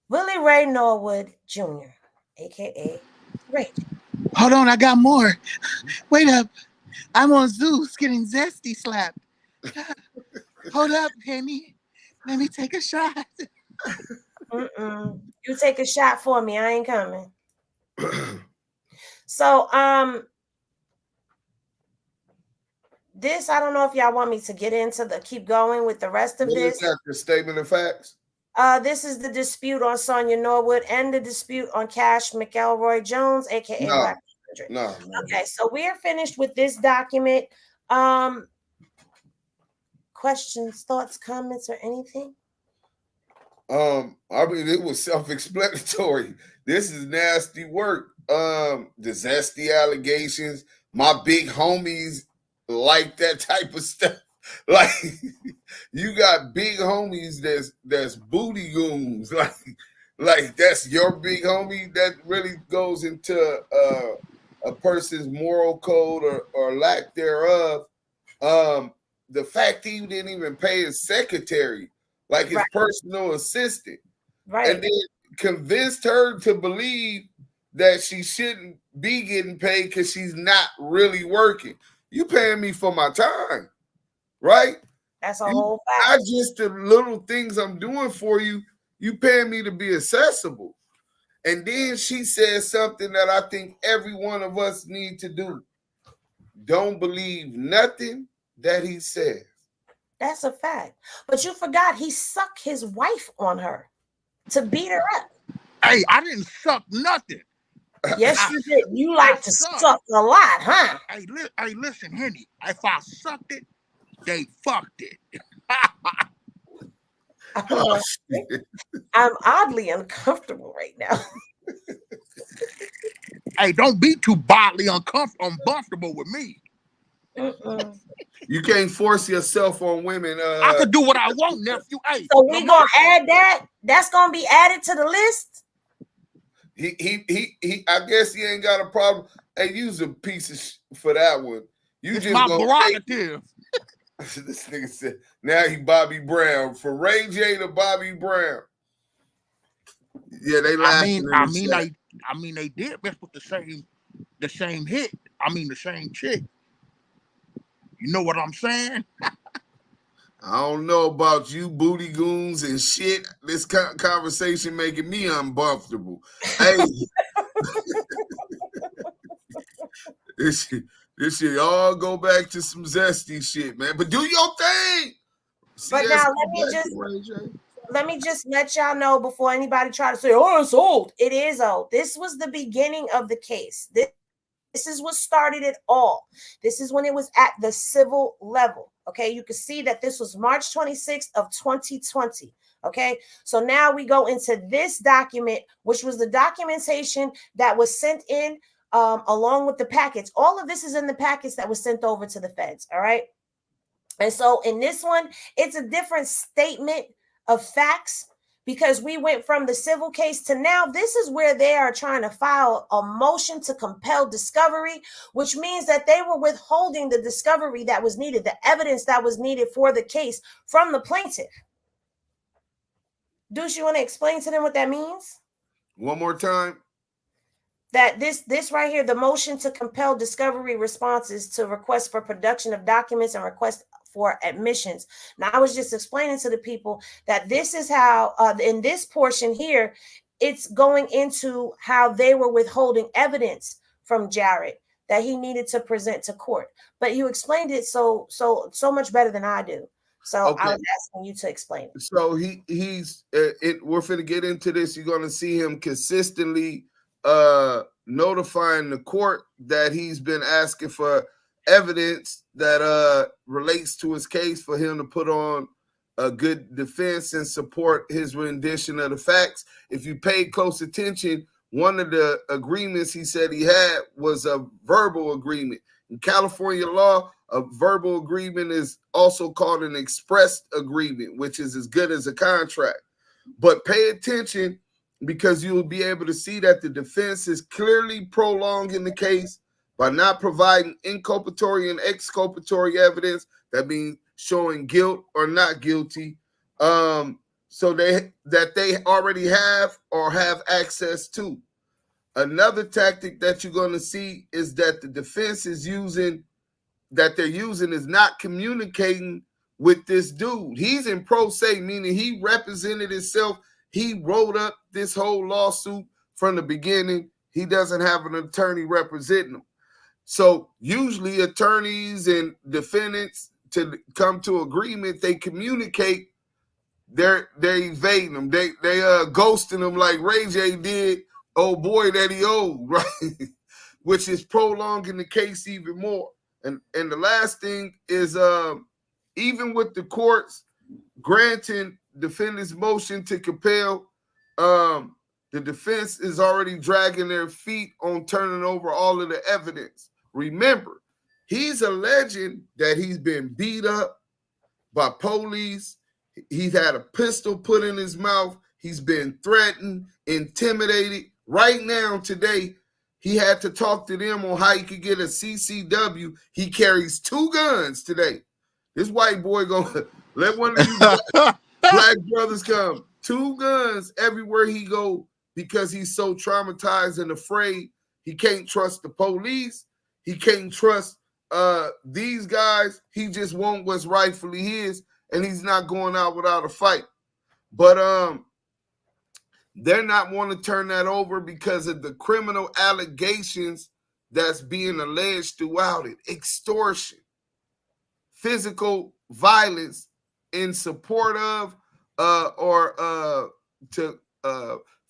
Willie Ray Norwood Jr., a.k.a. Ray. Hold on, I got more. Wait up. I'm on Zeus getting zesty slapped. Hold up, Penny. Let me take a shot. You take a shot for me. I ain't coming. So, this, I don't know if y'all want me to get into keep going with the rest of this. Is that the statement of facts? This is the dispute on Sonia Norwood and the dispute on Cash McElroy Jones, aka Black 100. No. Okay, so we are finished with this document. Questions, thoughts, comments, or anything? I mean, it was self-explanatory. This is nasty work. The zesty allegations. My big homies like that type of stuff. Like, you got big homies that's booty goons. Like that's your big homie. That really goes into a person's moral code or lack thereof. The fact he didn't even pay his secretary, like his personal assistant, and then convinced her to believe that she shouldn't be getting paid because she's not really working. You paying me for my time, right? That's a whole fact. Not just the little things I'm doing for you. You paying me to be accessible. And then she says something that I think every one of us need to do. Don't believe nothing that he says. That's a fact. But you forgot he sucked his wife on her to beat her up. Hey, I didn't suck nothing. Yes, you did. You like to suck a lot, huh? Hey, listen, Henny. If I sucked it, they fucked it. I'm oddly uncomfortable right now. Hey, don't be too bodily uncomfortable with me. You can't force yourself on women. I could do what I want, nephew. Hey, so we gonna add that? That's gonna be added to the list. He I guess he ain't got a problem. Hey, use a piece for that one. You it's just my gonna prerogative. This nigga said now he Bobby Brown. For Ray J to Bobby Brown. Yeah, they laughing. I mean they did mess with the same hit. I mean the same chick. You know what I'm saying? I don't know about you booty goons and shit. This conversation making me uncomfortable. Hey, this shit all go back to some zesty shit, man. But do your thing. But now let me just let y'all know before anybody try to say, "Oh, it's old." It is old. This was the beginning of the case. This is what started it all. This is when it was at the civil level. Okay, you can see that this was March 26th of 2020. Okay, so now we go into this document, which was the documentation that was sent in along with the packets. All of this is in the packets that was sent over to the feds. All right. And so in this one, it's a different statement of facts because we went from the civil case to now this is where they are trying to file a motion to compel discovery, which means that they were withholding the discovery that was needed, the evidence that was needed for the case from the plaintiff. Deuce, you want to explain to them what that means? One more time. That this right here, the motion to compel discovery responses to requests for production of documents and requests for admissions. Now, I was just explaining to the people that this is how, in this portion here, it's going into how they were withholding evidence from Jared that he needed to present to court. But you explained it so much better than I do. So okay. I was asking you to explain it. So he's we're finna get into this. You're gonna see him consistently notifying the court that he's been asking for evidence that relates to his case for him to put on a good defense and support his rendition of the facts. If you paid close attention, one of the agreements he said he had was a verbal agreement. In California law, a verbal agreement is also called an express agreement, which is as good as a contract. But pay attention because you'll be able to see that the defense is clearly prolonging the case by not providing inculpatory and exculpatory evidence. That means showing guilt or not guilty. So they already have or have access to. Another tactic that you're going to see is that the defense is using is not communicating with this dude. He's in pro se, meaning he represented himself. He wrote up this whole lawsuit from the beginning. He doesn't have an attorney representing him. So usually attorneys and defendants to come to agreement, they communicate. They're evading them. They ghosting them like Ray J did. Oh boy, that he owed, right? Which is prolonging the case even more. And the last thing is even with the courts granting defendant's motion to compel, the defense is already dragging their feet on turning over all of the evidence. Remember, he's alleging that he's been beat up by police. He's had a pistol put in his mouth. He's been threatened, intimidated. Right now, today, he had to talk to them on how he could get a CCW. He carries 2 guns today. This white boy gonna let one of these black brothers come. 2 guns everywhere he go because he's so traumatized and afraid. He can't trust the police. He can't trust these guys. He just wants what's rightfully his, and he's not going out without a fight. But they're not wanting to turn that over because of the criminal allegations that's being alleged throughout it. Extortion, physical violence in support of or to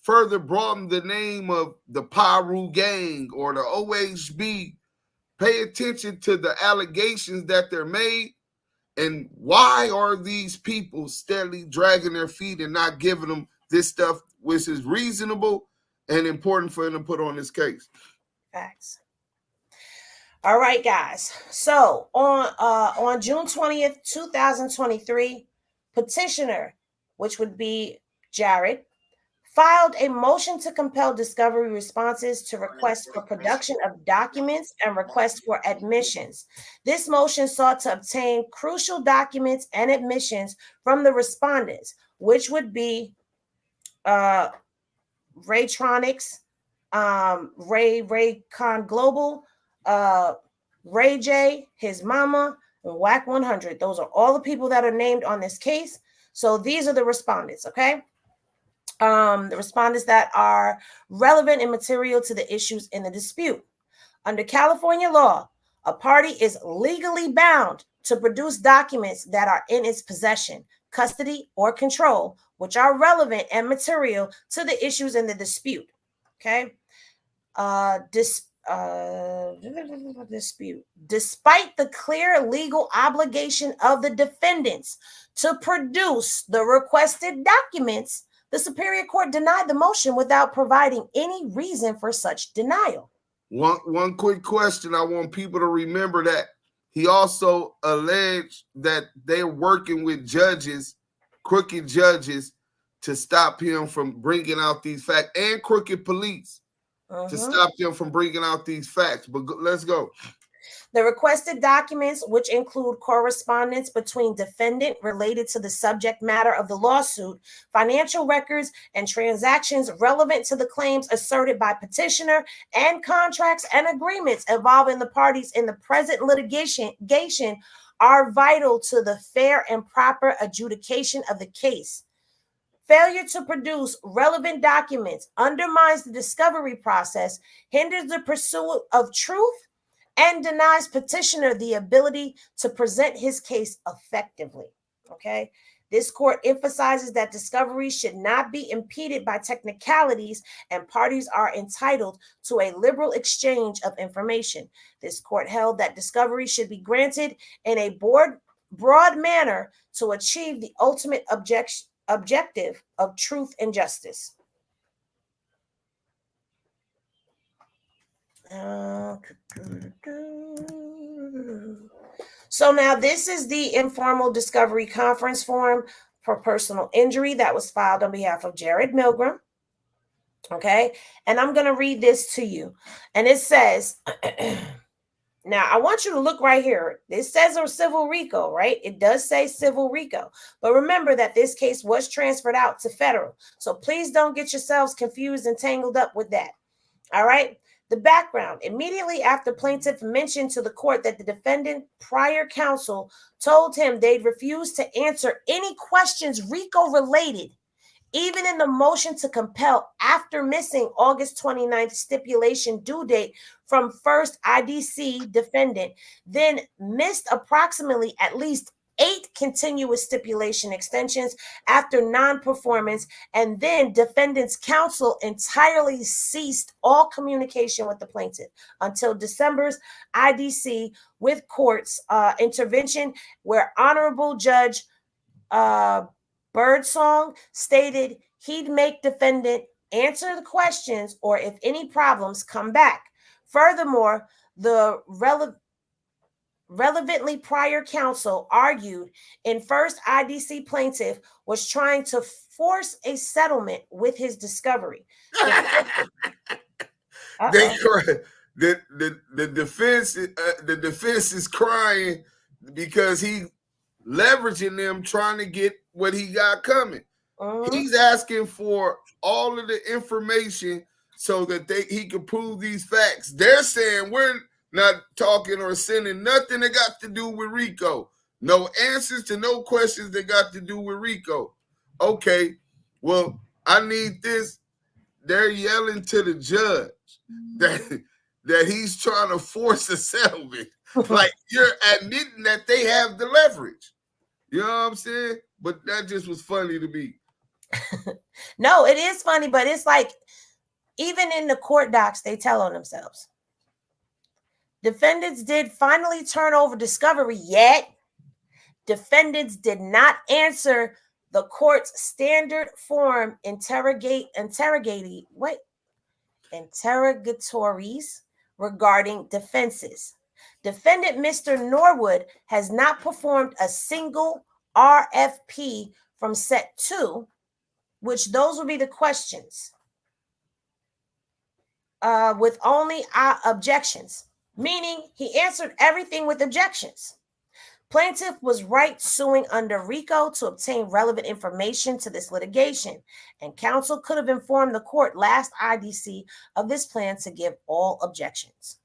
further broaden the name of the Paru gang or the OHB. Pay attention to the allegations that they're made. And why are these people steadily dragging their feet and not giving them this stuff, which is reasonable and important for them to put on this case? Facts. All right, guys. So on June 20th, 2023, petitioner, which would be Jared, filed a motion to compel discovery responses to requests for production of documents and requests for admissions. This motion sought to obtain crucial documents and admissions from the respondents, which would be Raytronics, Raycon Global, Ray J, his mama, and Wack 100. Those are all the people that are named on this case. So these are the respondents, okay? The respondents that are relevant and material to the issues in the dispute. Under California law, a party is legally bound to produce documents that are in its possession, custody, or control, which are relevant and material to the issues in the dispute. Okay. dispute. Despite the clear legal obligation of the defendants to produce the requested documents, the Superior Court denied the motion without providing any reason for such denial. One quick question. I want people to remember that he also alleged that they're working with judges, crooked judges, to stop him from bringing out these facts, and crooked police to stop them from bringing out these facts. But let's go. The requested documents, which include correspondence between defendant related to the subject matter of the lawsuit, financial records, and transactions relevant to the claims asserted by petitioner, and contracts and agreements involving the parties in the present litigation, are vital to the fair and proper adjudication of the case. Failure to produce relevant documents undermines the discovery process, hinders the pursuit of truth, and denies petitioner the ability to present his case effectively. Okay. This court emphasizes that discovery should not be impeded by technicalities, and parties are entitled to a liberal exchange of information. This court held that discovery should be granted in a broad manner to achieve the ultimate objective of truth and justice. So now this is the informal discovery conference form for personal injury that was filed on behalf of Jared Milgram. Okay, and I'm going to read this to you. And it says, now I want you to look right here. It says a civil RICO, right? It does say civil RICO. But remember that this case was transferred out to federal. So please don't get yourselves confused and tangled up with that. All right. The background: immediately after plaintiff mentioned to the court that the defendant prior counsel told him they'd refuse to answer any questions RICO related, even in the motion to compel after missing August 29th stipulation due date from first IDC defendant, then missed approximately at least 8 continuous stipulation extensions after non-performance, and then defendant's counsel entirely ceased all communication with the plaintiff until December's IDC with court's intervention, where Honorable Judge Birdsong stated he'd make defendant answer the questions, or if any problems, come back. Furthermore, the relevantly prior counsel argued in first IDC plaintiff was trying to force a settlement with his discovery. The defense is crying because he leveraging them, trying to get what he got coming. He's asking for all of the information so that he can prove these facts. They're saying we're not talking or sending nothing that got to do with RICO. No answers to no questions that got to do with RICO. Okay, well, I need this. They're yelling to the judge that he's trying to force a settlement. Like, you're admitting that they have the leverage. You know what I'm saying? But that just was funny to me. No, it is funny, but it's like, even in the court docs, they tell on themselves. Defendants did finally turn over discovery, yet defendants did not answer the court's standard form interrogatories regarding defenses. Defendant Mr. Norwood has not performed a single RFP from set 2, which those will be the questions, with only objections, meaning he answered everything with objections. Plaintiff was right suing under RICO to obtain relevant information to this litigation, and counsel could have informed the court last IDC of this plan to give all objections.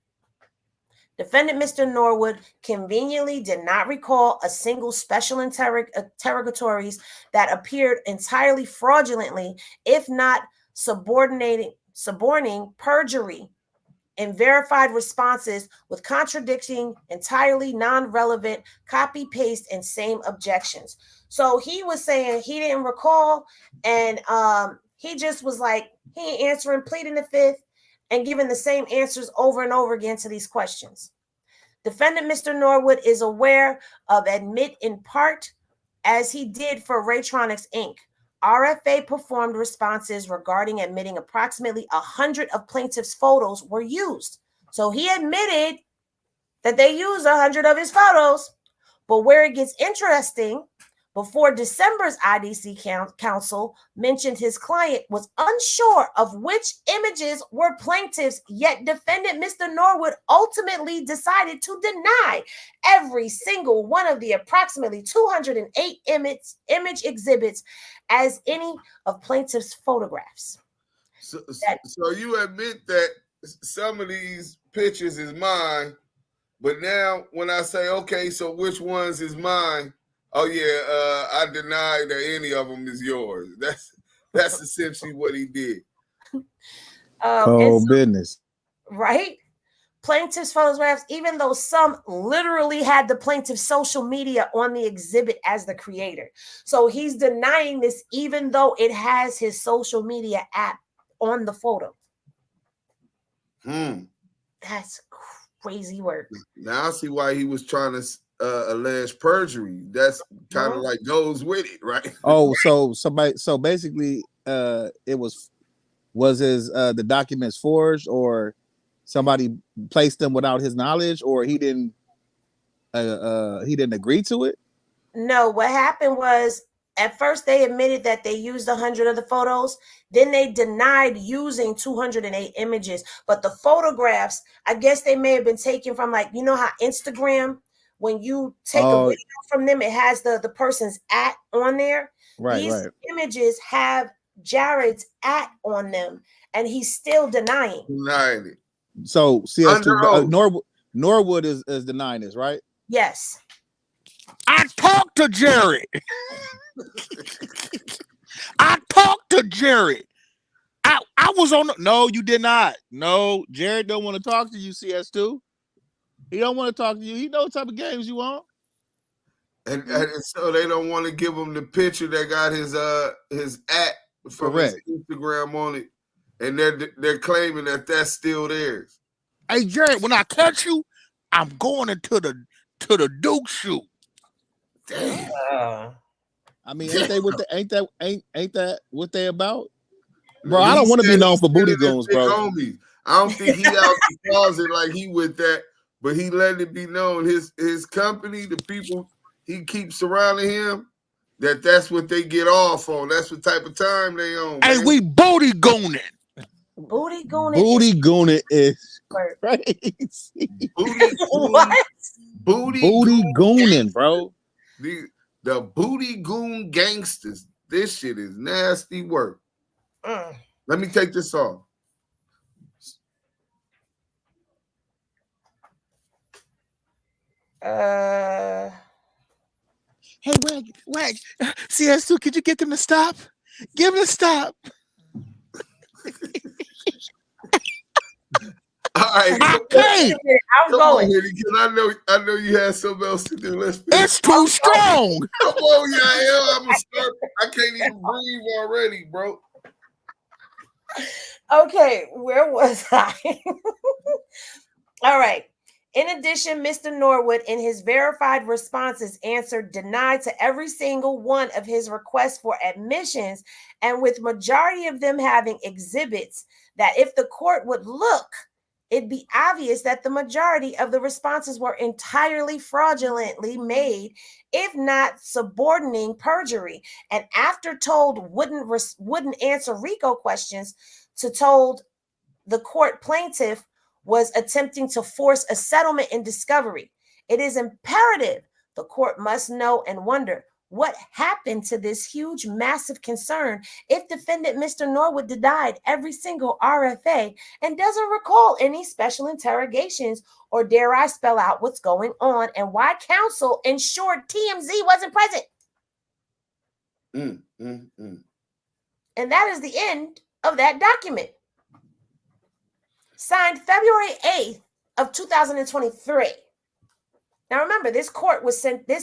Defendant Mr. Norwood conveniently did not recall a single special interrogatories that appeared entirely fraudulently, if not suborning perjury, and verified responses with contradicting, entirely non-relevant, copy, paste, and same objections. So he was saying he didn't recall, and he just was like, he ain't answering, pleading the fifth, and given the same answers over and over again to these questions. Defendant Mr. Norwood is aware of admit in part, as he did for Raytronics Inc. RFA performed responses regarding admitting approximately 100 of plaintiff's photos were used. So he admitted that they used 100 of his photos. But where it gets interesting, before December's IDC counsel mentioned his client was unsure of which images were plaintiffs, yet defendant Mr. Norwood ultimately decided to deny every single one of the approximately 208 image exhibits as any of plaintiff's photographs. So you admit that some of these pictures is mine, but now when I say, okay, so which ones is mine? Oh yeah, I deny that any of them is yours. That's essentially what he did. Business. Right? Plaintiff's photographs, even though some literally had the plaintiff's social media on the exhibit as the creator. So he's denying this even though it has his social media app on the photo. That's crazy work. Now I see why he was trying to allege perjury. That's kind of like goes with it, right? Oh, so basically, it was his the documents forged, or somebody placed them without his knowledge, or he didn't agree to it? No, what happened was at first they admitted that they used 100 of the photos. Then they denied using 208 images. But the photographs, I guess they may have been taken from, like, you know how Instagram, when you take a video from them, it has the person's @ on there. Right, These images have Jared's @ on them, and he's still denying. Denying it. So CS2 Norwood is denying this, right? Yes. I talked to Jared. I talked to Jared. I was on. No, you did not. No, Jared don't want to talk to you, CS2. He don't want to talk to you. He know what type of games you want. And so they don't want to give him the picture that got his @ from his Instagram on it, and they're claiming that that's still theirs. Hey Jared, when I catch you, I'm going into the Duke shoot. Damn. I mean, ain't that what they about? Bro, I don't want to be known for booty goons, bro. Homies. I don't think he out the closet like he with that, but he let it be known his company, the people he keeps surrounding him, that's what they get off on. That's what type of time they on. Hey, man. we booty gooning. Booty gooning. Booty gooning is crazy. What? Booty gooning, bro. The booty goon gangsters. This shit is nasty work. Let me take this off. Hey, Wack, CS2, could you get them to stop? Give them to stop. All right. Okay. I'm going. Because I know you had something else to do. Let's finish. It's too strong. Come on, Yael. I'm gonna start. I can't even breathe already, bro. Okay, where was I? All right. In addition, Mr. Norwood, in his verified responses, answered denied to every single one of his requests for admissions, and with majority of them having exhibits that if the court would look, it'd be obvious that the majority of the responses were entirely fraudulently made, if not subordinating perjury. And after told wouldn't answer RICO questions, to told the court plaintiff was attempting to force a settlement in discovery. It is imperative the court must know and wonder what happened to this huge, massive concern if defendant Mr. Norwood denied every single RFA and doesn't recall any special interrogations, or dare I spell out what's going on and why counsel ensured TMZ wasn't present. And that is the end of that document. Signed February 8th of 2023. Now remember, this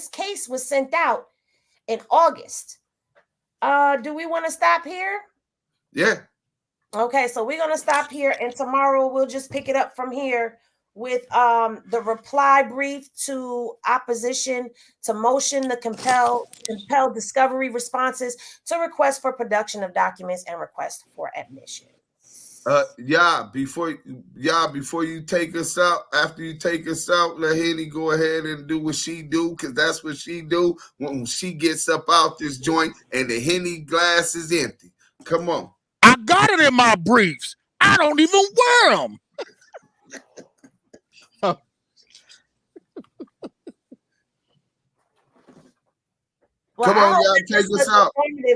case was sent out in August. Do we want to stop here? Yeah. Okay, so we're gonna stop here, and tomorrow we'll just pick it up from here with the reply brief to opposition to motion, the compel discovery responses to request for production of documents and request for admission. Before you take us out, after you take us out, let Henny go ahead and do what she do, because that's what she do when she gets up out this joint and the Henny glass is empty. Come on. I got it in my briefs. I don't even wear them. Well, come on, y'all, take us out.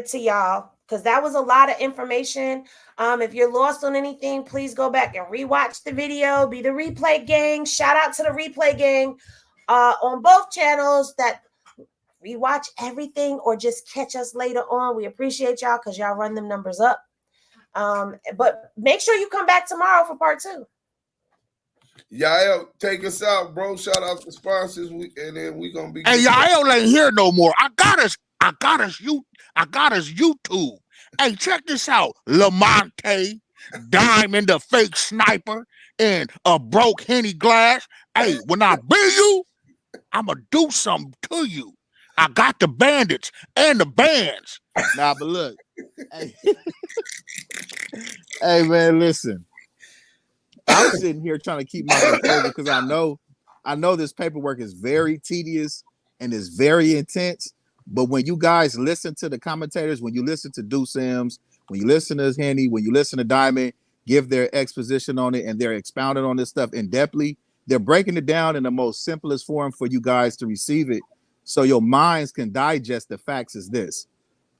To y'all, because that was a lot of information. If you're lost on anything, please go back and rewatch the video. Be the replay gang. Shout out to the replay gang on both channels that rewatch everything or just catch us later on. We appreciate y'all because y'all run them numbers up. But make sure you come back tomorrow for part 2. Yael, take us out, bro. Shout out to sponsors, and then we gonna be. Hey, Yael ain't here no more. I got us YouTube. Hey, check this out. Lamonte, Diamond, the fake sniper, and a broke Henny glass. Hey, when I be you, I'ma do something to you. I got the bandits and the bands. Nah, but look. Hey, hey man, listen. I'm sitting here trying to keep my composure because I know this paperwork is very tedious and is very intense. But when you guys listen to the commentators, when you listen to Do Sims, when you listen to Henny, when you listen to Diamond, give their exposition on it and they're expounding on this stuff in depthly, they're breaking it down in the most simplest form for you guys to receive it so your minds can digest the facts. Is this.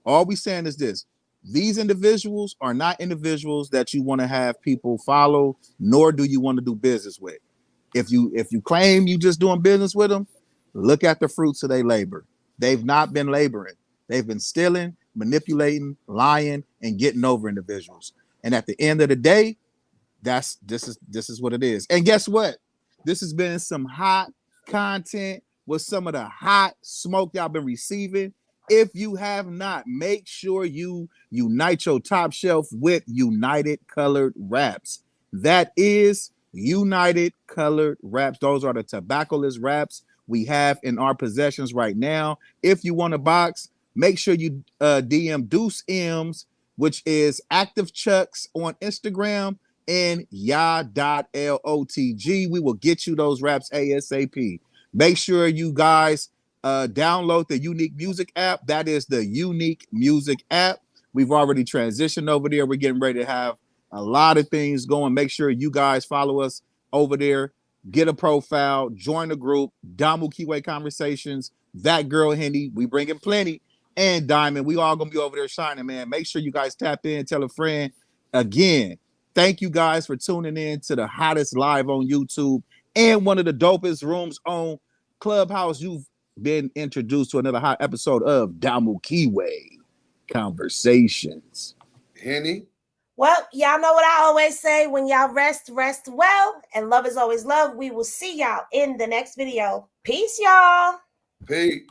All we saying is this. These individuals are not individuals that you want to have people follow, nor do you want to do business with. If you claim you just doing business with them, look at the fruits of their labor. They've not been laboring. They've been stealing, manipulating, lying, and getting over individuals. And at the end of the day, this is what it is. And guess what? This has been some hot content with some of the hot smoke y'all been receiving. If you have not, make sure you unite your top shelf with United Colored Wraps. That is United Colored Wraps. Those are the tobaccoless wraps we have in our possessions right now. If you want a box, make sure you DM Deuce M's, which is Active Chucks on Instagram, and ya.lotg. We will get you those wraps ASAP. Make sure you guys download the Unique Music app. That is the Unique Music app. We've already transitioned over there. We're getting ready to have a lot of things going. Make sure you guys follow us over there. Get a profile. Join the group. Damu Kiwe Conversations. That girl Henny. We bringing plenty. And Diamond. We all gonna be over there shining, man. Make sure you guys tap in. Tell a friend. Again, thank you guys for tuning in to the hottest live on YouTube and one of the dopest rooms on Clubhouse. You've been introduced to another hot episode of Damu Kiwe Conversations. Henny? Well, y'all know what I always say. When y'all rest well, and love is always love. We will see y'all in the next video. Peace, y'all. Peace.